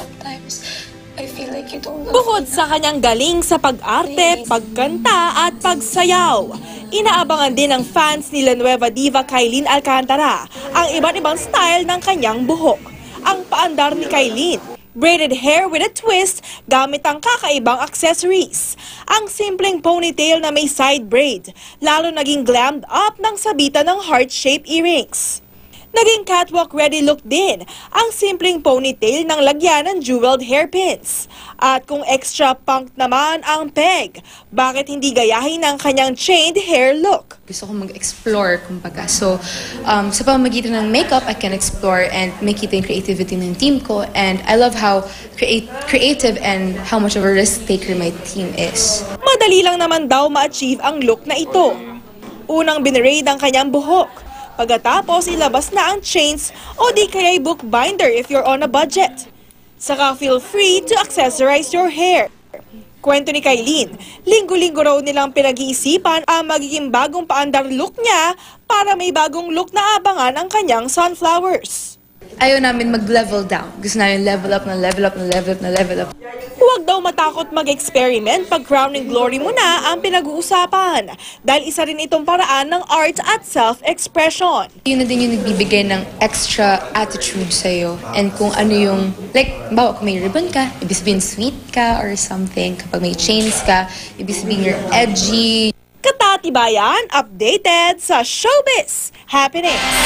sometimes I feel like you don't love Bukod me. sa kanyang galing sa pag-arte, pagkanta at pagsayaw, inaabangan din ng fans ni La Nueva Diva Kailin Alcantara ang iba't ibang style ng kanyang buhok. Ang paandar ni Kailin, braided hair with a twist gamit ang kakaibang accessories. Ang simpleng ponytail na may side braid, lalo naging glammed up ng sabitan ng heart-shaped earrings. Naging catwalk-ready look din ang simpleng ponytail ng lagyan ng jeweled hairpins. At kung extra punk naman ang peg, bakit hindi gayahin ang kanyang chained hair look? Gusto ko mag-explore, kumbaga. So, sa pamamagitan ng makeup, I can explore and makita yung creativity ng team ko. And I love how creative and how much of a risk taker my team is. Madali lang naman daw ma-achieve ang look na ito. Unang binraid ang kanyang buhok. Pagkatapos ilabas na ang chains o di kaya'y bookbinder if you're on a budget. Saka feel free to accessorize your hair. Kwento ni Kailin, linggo-linggo raw nilang pinag-iisipan ang magiging bagong paandar look niya para may bagong look na abangan ang kanyang sunflowers. Ayaw namin mag-level down. Gusto namin level up na level up na level up na level up. Huwag daw matakot mag-experiment pag crowning glory mo na ang pinag-uusapan dahil isa rin itong paraan ng art at self-expression. Yun na din yung nagbibigay ng extra attitude sa'yo. And kung ano yung, like, bawa kung may ribbon ka, ibig sabihin sweet ka or something. Kapag may chains ka, ibig sabihin you're edgy. Katatibayan, updated sa Showbiz Happenings.